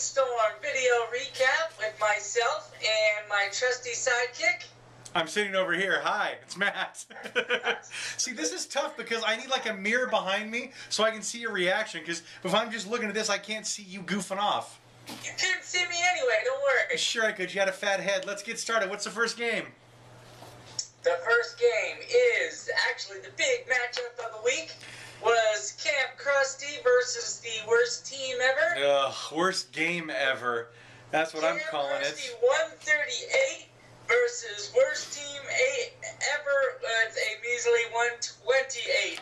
Storm video recap with myself and my trusty sidekick. I'm sitting over here. Hi, it's Matt. See, this is tough because I need like a mirror behind me so I can see your reaction. Because if I'm just looking at this, I can't see you goofing off. You couldn't see me anyway, don't worry. Sure I could. You had a fat head. Let's get started. What's the first game? The first game is actually the big matchup of the week. Was Camp Krusty versus the worst team ever. Ugh, worst game ever. That's what I'm calling Camp it. Krusty 138 versus worst team ever with a measly 128.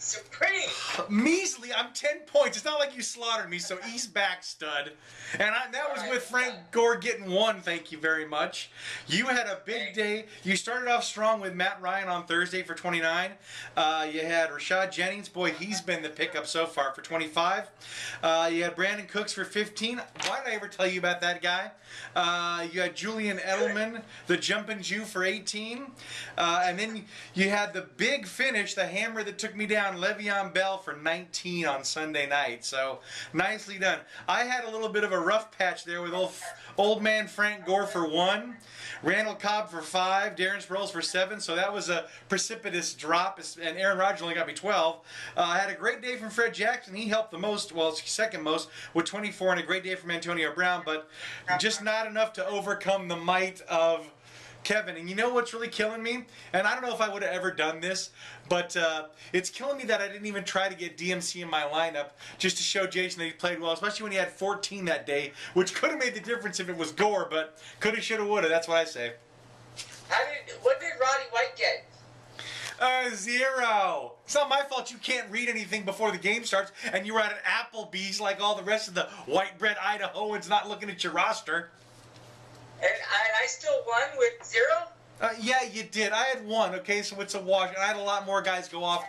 Supreme. Measly, I'm 10 points. It's not like you slaughtered me, so ease back, stud. And that was with Frank Gore getting one, thank you very much. You had a big day. You started off strong with Matt Ryan on Thursday for 29. You had Rashad Jennings. Boy, he's been the pickup so far for 25. You had Brandon Cooks for 15. Why did I ever tell you about that guy? You had Julian Edelman, the jumping Jew, for 18. And then you had the big finish, the hammer that took me down, Le'Veon Bell for 19 on Sunday night. So nicely done. I had a little bit of a rough patch there with old man Frank Gore for 1, Randall Cobb for 5, Darren Sproles for 7. So that was a precipitous drop, and Aaron Rodgers only got me 12. I had a great day from Fred Jackson. He helped the most, well, second most, with 24, and a great day from Antonio Brown, but just not enough to overcome the might of Kevin. And you know what's really killing me? And I don't know if I would have ever done this, but it's killing me that I didn't even try to get DMC in my lineup just to show Jason that he played well, especially when he had 14 that day, which could have made the difference if it was Gore, but coulda, shoulda, woulda. That's what I say. What did Roddy White get? 0. It's not my fault you can't read anything before the game starts, and you were at an Applebee's like all the rest of the white bread Idahoans not looking at your roster. And I still won with 0? Yeah, you did. I had 1, okay, so it's a wash. And I had a lot more guys go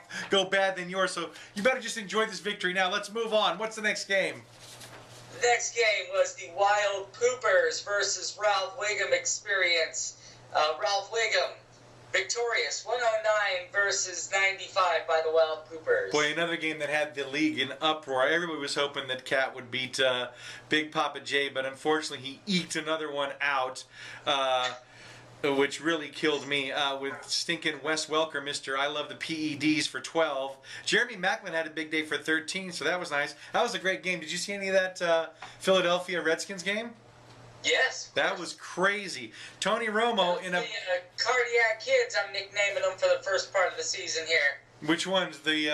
bad than yours, so you better just enjoy this victory. Now, let's move on. What's the next game? The next game was the Wild Poopers versus Ralph Wiggum Experience. Ralph Wiggum victorious, 109 versus 95 by the Wild Poopers. Boy, another game that had the league in uproar. Everybody was hoping that Cat would beat Big Papa J, but unfortunately he eked another one out, which really killed me, with stinking Wes Welker, Mr. I Love the PEDs, for 12. Jeremy Macklin had a big day for 13, so that was nice. That was a great game. Did you see any of that Philadelphia Redskins game? Yes. That was crazy. Tony Romo in a... The Cardiac Kids, I'm nicknaming them for the first part of the season here. Which ones? The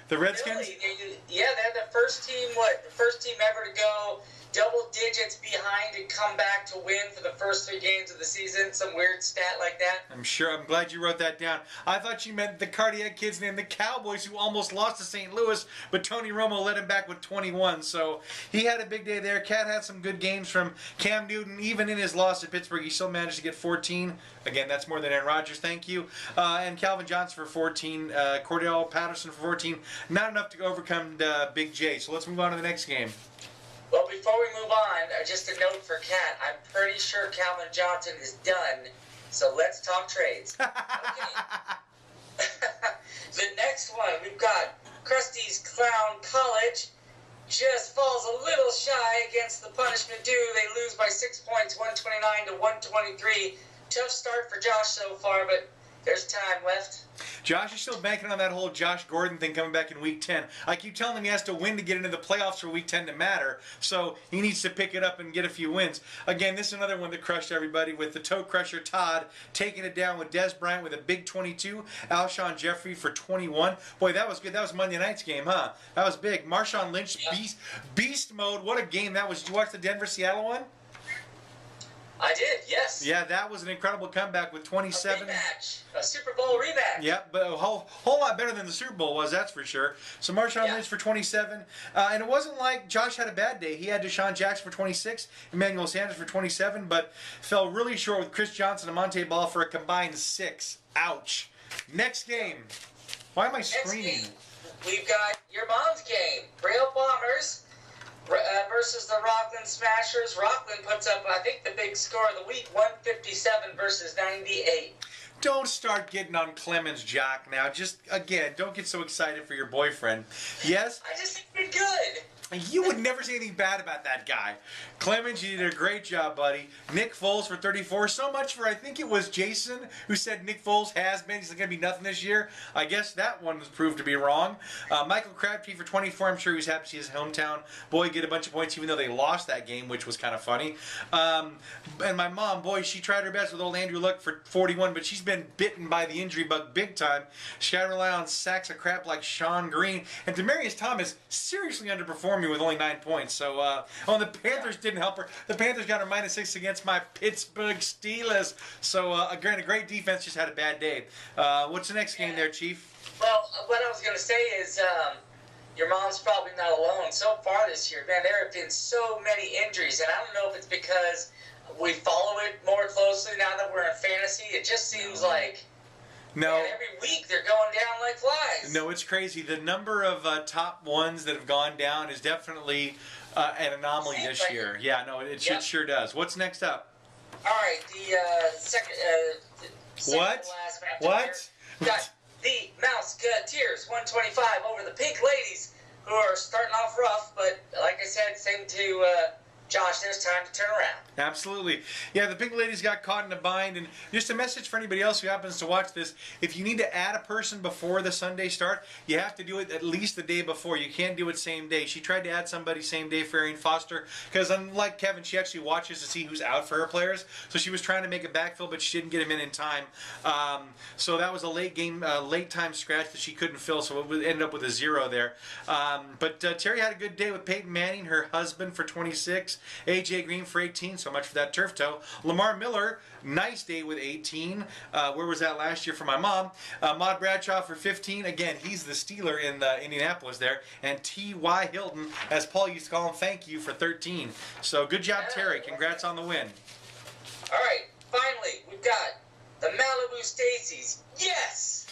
Redskins? Really? Yeah, they're the first team, the first team ever to go double digits behind and come back to win for the first 3 games of the season. Some weird stat like that. I'm glad you wrote that down. I thought you meant the Cardiac Kids named the Cowboys, who almost lost to St. Louis, but Tony Romo led him back with 21. So he had a big day there. Cat had some good games from Cam Newton. Even in his loss at Pittsburgh, he still managed to get 14. Again, that's more than Aaron Rodgers. Thank you. And Calvin Johnson for 14. Cordell Patterson for 14. Not enough to overcome Big J. So let's move on to the next game. Well, before we move on, just a note for Kat. I'm pretty sure Calvin Johnson is done, so let's talk trades. Okay. The next one, we've got Krusty's Clown College. Just falls a little shy against the punishment due. They lose by 6 points, 129 to 123. Tough start for Josh so far, but there's time left. Josh is still banking on that whole Josh Gordon thing coming back in Week 10. I keep telling him he has to win to get into the playoffs for Week 10 to matter, so he needs to pick it up and get a few wins. Again, this is another one that crushed everybody with the toe crusher Todd taking it down with Des Bryant with a big 22, Alshon Jeffrey for 21. Boy, that was good. That was Monday night's game, huh? That was big. Marshawn Lynch, beast mode. What a game that was. Did you watch the Denver-Seattle one? I did, yes. Yeah, that was an incredible comeback with 27. A rematch. A Super Bowl rematch. Yeah, but a whole lot better than the Super Bowl was, that's for sure. So Marshawn Lynch for 27. And it wasn't like Josh had a bad day. He had Deshaun Jackson for 26, Emmanuel Sanders for 27, but fell really short with Chris Johnson and Monte Ball for a combined 6. Ouch. Next game. Why am I screaming? We've got your mom's game. Braille Bombers versus the Rockland Smashers. Rockland puts up, I think, the big score of the week, 157 versus 98. Don't start getting on Clemens, Jock, now. Just, again, don't get so excited for your boyfriend. Yes? I just think you're good. You would never say anything bad about that guy. Clemens, you did a great job, buddy. Nick Foles for 34. So much for, I think it was Jason who said Nick Foles has been. He's going to be nothing this year. I guess that one was proved to be wrong. Michael Crabtree for 24. I'm sure he's happy to see his hometown boy get a bunch of points, even though they lost that game, which was kind of funny. And my mom, boy, she tried her best with old Andrew Luck for 41, but she's been bitten by the injury bug big time. She got to rely on sacks of crap like Sean Green. And Demaryius Thomas seriously underperforming with only 9 points. So, the Panthers didn't help her. The Panthers got her -6 against my Pittsburgh Steelers. So, again, a great defense, just had a bad day. What's the next game there, Chief? Well, what I was going to say is your mom's probably not alone. So far this year, man, there have been so many injuries, and I don't know if it's because we follow it more closely now that we're in fantasy. It just seems like... No. And every week they're going down like flies. No, it's crazy. The number of top ones that have gone down is definitely an anomaly this year. Yeah, no, it sure does. What's next up? All right, the second what? to last match. What? Got the Mouseketeers 125 over the Pink Ladies, who are starting off rough, but like I said, same to Josh, there's time to turn around. Absolutely. Yeah, the Pink Ladies got caught in a bind. And just a message for anybody else who happens to watch this, if you need to add a person before the Sunday start, you have to do it at least the day before. You can't do it same day. She tried to add somebody same day for Arian Foster because unlike Kevin, she actually watches to see who's out for her players. So she was trying to make a backfill, but she didn't get him in time. So that was a late time scratch that she couldn't fill, so it ended up with a 0 there. But Terry had a good day with Peyton Manning, her husband, for 26. A.J. Green for 18, so much for that turf toe. Lamar Miller, nice day with 18. Where was that last year for my mom? Maud Bradshaw for 15. Again, he's the Steeler in Indianapolis there. And T.Y. Hilton, as Paul used to call him, thank you for 13. So good job, Terry. Congrats on the win. All right, finally, we've got the Malibu Stacy's. Yes!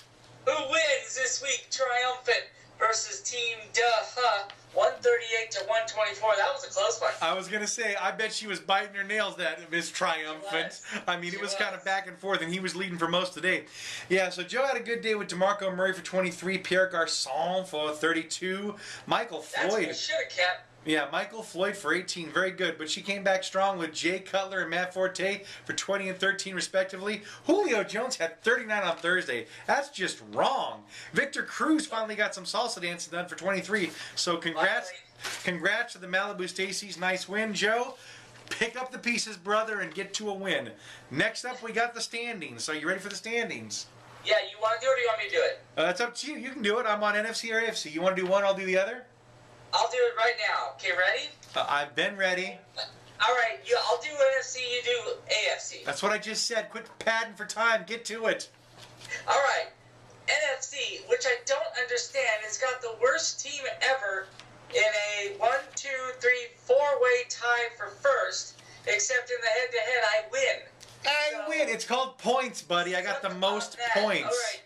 Who wins this week triumphant versus Team Duh 138 to 124. That was a close one. I was going to say, I bet she was biting her nails, that Miss Triumphant. I mean, it was kind of back and forth, and he was leading for most of the day. Yeah, so Joe had a good day with DeMarco Murray for 23, Pierre Garçon for 32, Michael Floyd. That's what he should have kept. Yeah, Michael Floyd for 18, very good. But she came back strong with Jay Cutler and Matt Forte for 20 and 13, respectively. Julio Jones had 39 on Thursday. That's just wrong. Victor Cruz finally got some salsa dancing done for 23. So congrats to the Malibu Stacy's. Nice win, Joe. Pick up the pieces, brother, and get to a win. Next up, we got the standings. So you ready for the standings? Yeah, you want to do it or do you want me to do it? It's up to you. You can do it. I'm on NFC or AFC. You want to do one, I'll do the other? I'll do it right now. Okay, ready? I've been ready. All right, I'll do NFC, you do AFC. That's what I just said. Quit padding for time. Get to it. All right. NFC, which I don't understand, has got the worst team ever in a 1, 2, 3, 4-way tie for first, except in the head-to-head, I win. I win. It's called points, buddy. I got the most points. All right.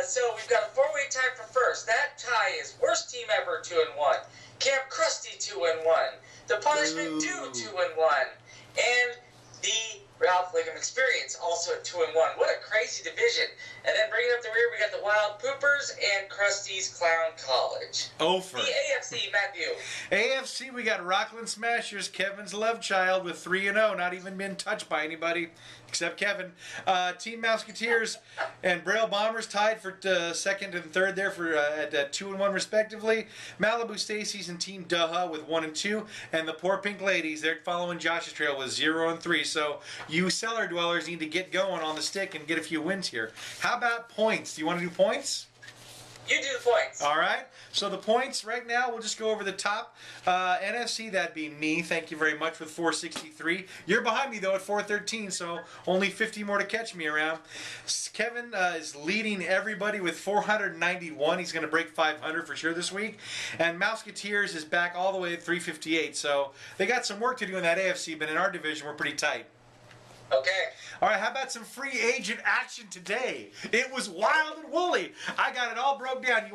So we've got a 4-way tie for first. That tie is worst team ever, 2-1. Camp Krusty 2-1. The Punishment Due 2-1. And the Ralph Wiggum Experience also at 2-1. What a crazy division. And then bringing up the rear, we got the Wild Poopers and Krusty's Clown College. Over. The AFC, Matthew. AFC, we got Rockland Smashers, Kevin's love child with 3-0, not even been touched by anybody except Kevin. Team Mouseketeers and Braille Bombers tied for second and third there for at 2-1 respectively. Malibu Stacy's and Team Duh with 1 and 2, and the Poor Pink Ladies, they're following Josh's trail with 0 and 3. So you cellar dwellers need to get going on the stick and get a few wins here. How about points? Do you want to do points? You do the points. All right. So the points right now, we'll just go over the top. NFC, that'd be me. Thank you very much with 463. You're behind me, though, at 413, so only 50 more to catch me around. Kevin is leading everybody with 491. He's going to break 500 for sure this week. And Mouseketeers is back all the way at 358. So they got some work to do in that AFC, but in our division, we're pretty tight. Okay. All right, how about some free agent action today? It was wild and woolly. I got it all broke down. You want